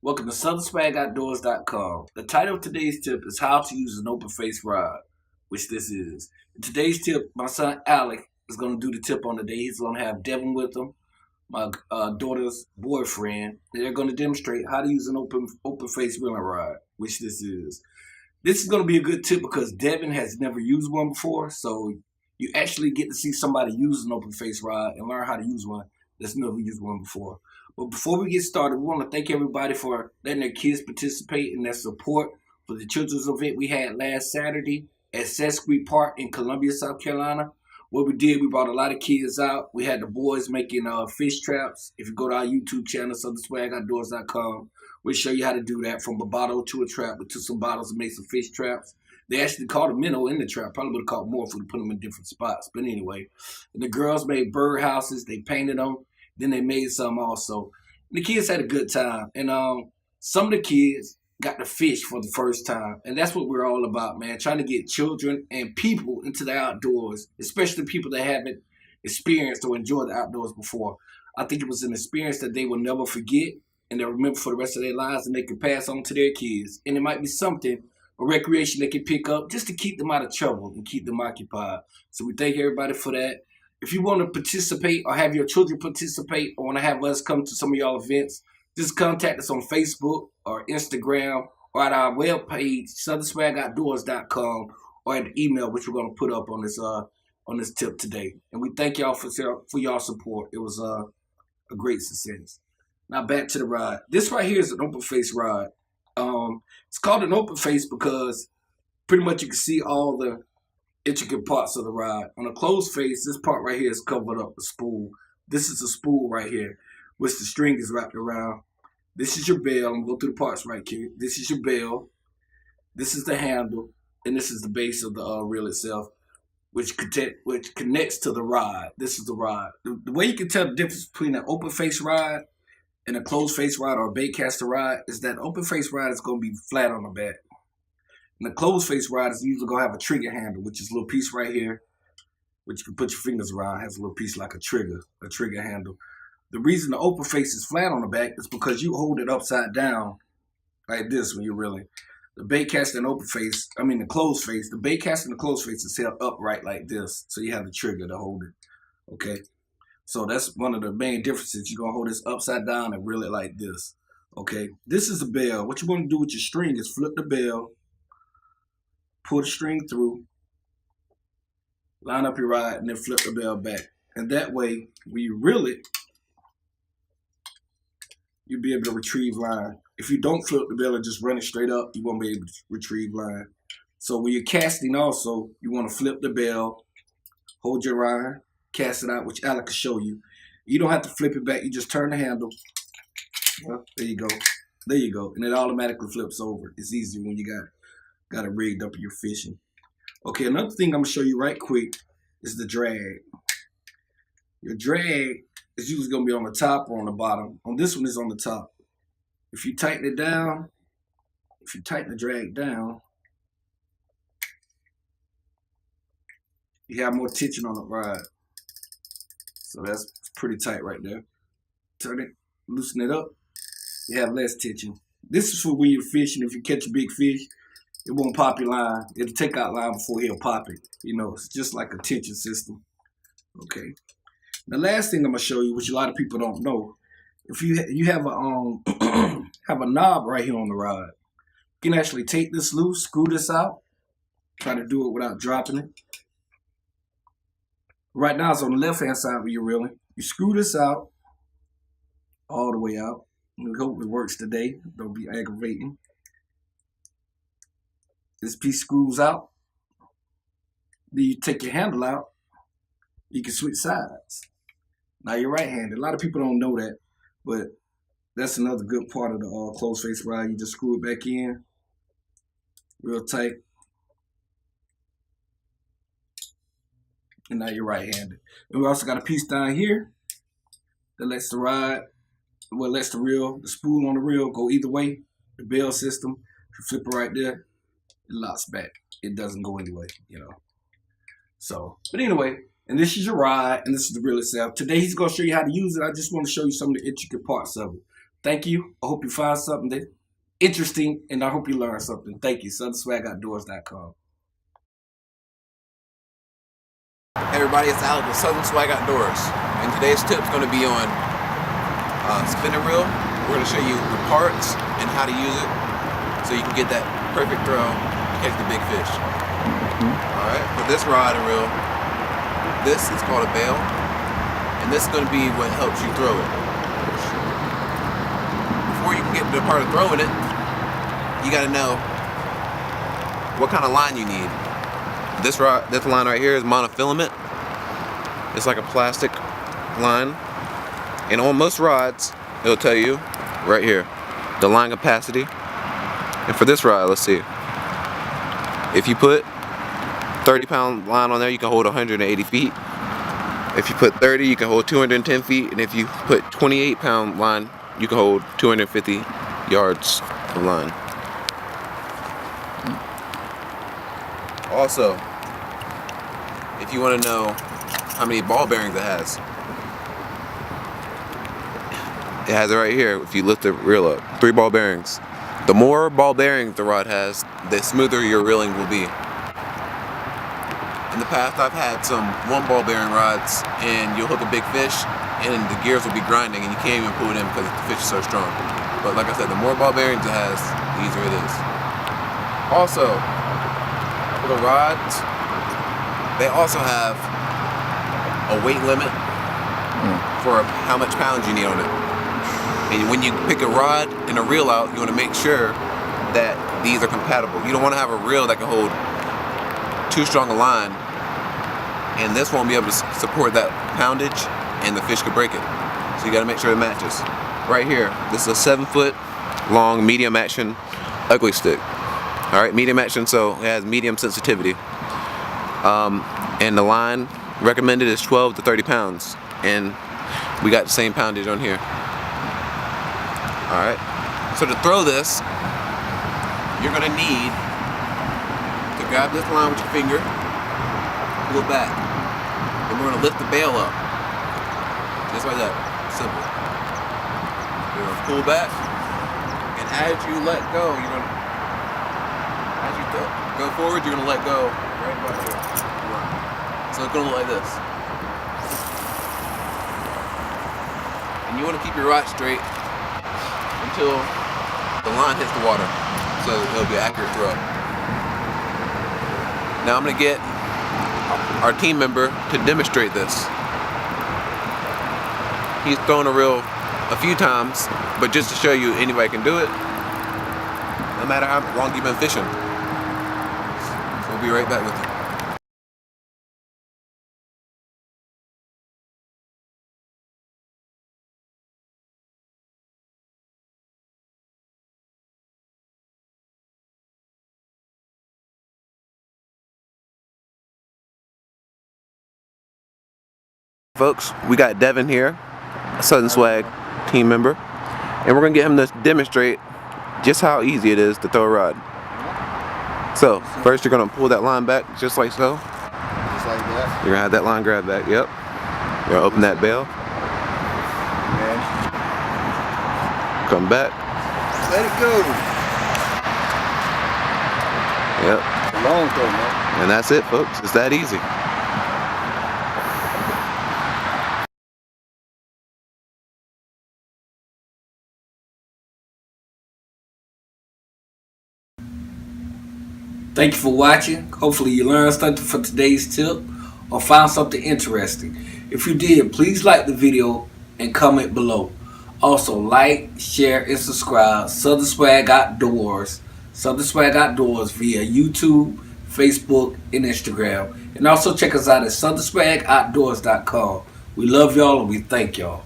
Welcome to SouthernSwagOutdoors.com. The title of today's tip is How to Use an Open Face Rod, which this is. In today's tip, my son Alec is going to do the tip on the day. He's going to have Devin with him, my daughter's boyfriend. They're going to demonstrate how to use an open face reeling rod, which this is. This is going to be a good tip because Devin has never used one before, so you actually get to see somebody use an open face rod and learn how to use one that's never used one before. But before we get started, we want to thank everybody for letting their kids participate in their support for the children's event we had last Saturday at Sesquick Park in Columbia, South Carolina. What we did, we brought a lot of kids out. We had the boys making fish traps. If you go to our YouTube channel, SouthernSwagOutdoors.com, we'll show you how to do that from a bottle to a trap. We took some bottles and made some fish traps. They actually caught a minnow in the trap. Probably would have caught more if we put them in different spots. But anyway, the girls made bird houses. They painted them. Then they made some also. And the kids had a good time. And some of the kids got to fish for the first time. And that's what we're all about, man. Trying to get children and people into the outdoors, especially people that haven't experienced or enjoyed the outdoors before. I think it was an experience that they will never forget and they'll remember for the rest of their lives, and they can pass on to their kids. And it might be something, a recreation they can pick up just to keep them out of trouble and keep them occupied. So we thank everybody for that. If you want to participate or have your children participate or want to have us come to some of y'all events, just contact us on Facebook or Instagram or at our webpage, SouthernSwagOutdoors.com, or at the email, which we're going to put up on this tip today. And we thank y'all for y'all support. It was a great success. Now back to the rod. This right here is an open face rod. It's called an open face because pretty much you can see all the intricate parts of the rod. On a closed face, this part right here is covered up with spool. This is a spool right here, which the string is wrapped around. This is your bell. I'm going to go through the parts right here. This is your bell. This is the handle. And this is the base of the reel itself, which connects to the rod. This is the rod. The way you can tell the difference between an open face rod and a closed face rod or a bait caster rod is that open face rod is going to be flat on the back. And the closed face rod is usually going to have a trigger handle, which is a little piece right here, which you can put your fingers around. It has a little piece like a trigger handle. The reason the open face is flat on the back is because you hold it upside down like this when you're reeling. The bait cast and the closed face, the bait cast and the closed face is held upright like this. So you have the trigger to hold it. Okay. So that's one of the main differences. You're going to hold this upside down and reel it like this. Okay. This is the bell. What you want to do with your string is flip the bell, pull the string through, line up your rod, and then flip the bell back. And that way, when you reel it, you'll be able to retrieve line. If you don't flip the bell and just run it straight up, you won't be able to retrieve line. So when you're casting also, you want to flip the bell, hold your line, cast it out, which Alec will show you. You don't have to flip it back. You just turn the handle. Well, there you go. There you go. And it automatically flips over. It's easier when you got it rigged up and you're fishing. Okay, another thing I'm going to show you right quick is the drag. Your drag is usually going to be on the top or on the bottom. On this one, it's on the top. If you tighten it down, if you tighten the drag down, you have more tension on the rod. So that's pretty tight right there. Turn it, loosen it up, you have less tension. This is for when you're fishing. If you catch a big fish, it won't pop your line. It'll take out line before he'll pop it. You know, it's just like a tension system. Okay. The last thing I'm gonna show you, which a lot of people don't know, if you have a have a knob right here on the rod, you can actually take this loose, screw this out. Try to do it without dropping it. Right now it's on the left hand side where you're reeling. You screw this out all the way out. We hope it works today. Don't be aggravating. This piece screws out. Then you take your handle out. You can switch sides. Now you're right-handed. A lot of people don't know that, but that's another good part of the closed face rod. You just screw it back in real tight. And now you're right-handed. And we also got a piece down here that lets the rod, lets the reel, the spool on the reel go either way. The bell system, if you flip it right there, it locks back. It doesn't go anyway, you know. So, but anyway, and this is your rod, and this is the reel itself. Today he's going to show you how to use it. I just want to show you some of the intricate parts of it. Thank you. I hope you find something that interesting, and I hope you learn something. Thank you. SouthernSwagOutdoors.com. Hey everybody, it's Alex with Southern Swag Outdoors, and today's tip is going to be on spinning reel. We're going to show you the parts and how to use it so you can get that perfect throw to catch the big fish. Alright, for this rod and reel, this is called a bail, and this is going to be what helps you throw it. Before you can get to the part of throwing it, you got to know what kind of line you need. This line right here is monofilament. It's like a plastic line, and on most rods it'll tell you right here the line capacity. And for this rod, let's see, if you put 30-pound line on there, you can hold 180 feet. If you put 30, you can hold 210 feet, and if you put 28-pound line, you can hold 250 yards of line. Also, if you want to know how many ball bearings it has it right here. If you lift the reel up, 3 ball bearings. The more ball bearings the rod has, the smoother your reeling will be. In the past, I've had some 1 ball bearing rods, and you'll hook a big fish, and the gears will be grinding, and you can't even pull it in because the fish is so strong. But like I said, the more ball bearings it has, the easier it is. Also, for the rods, they also have a weight limit for how much pounds you need on it. And when you pick a rod and a reel out, you want to make sure that these are compatible. You don't want to have a reel that can hold too strong a line, and this won't be able to support that poundage, and the fish could break it. So you got to make sure it matches. Right here, this is a 7-foot long medium action ugly stick. Alright, medium action, so it has medium sensitivity. And the line recommended is 12 to 30 pounds. And we got the same poundage on here. Alright, so to throw this, you're going to need to grab this line with your finger, pull it back, and we're going to lift the bail up. Just like that, simple. You're going to pull back, and as you let go, you're going to go forward, you're going to let go right about here. So it's going to look like this. And you want to keep your rod straight until the line hits the water, so it'll be an accurate throw. Now I'm going to get our team member to demonstrate this. He's thrown a reel a few times, but just to show you anybody can do it, no matter how long you've been fishing. So we'll be right back with you. Folks, we got Devin here, a Southern Swag team member, and we're going to get him to demonstrate just how easy it is to throw a rod. So, first you're going to pull that line back just like so. Just like that. You're going to have that line grab back, yep. You're going to open that bail. And Come back. let it go. Yep. It's a long throw, man. And that's it, folks. It's that easy. Thank you for watching. Hopefully you learned something for today's tip or found something interesting. If you did, please like the video and comment below. Also, like, share, and subscribe Southern Swag Outdoors via YouTube, Facebook, and Instagram. And also check us out at SouthernSwagOutdoors.com. We love y'all and we thank y'all.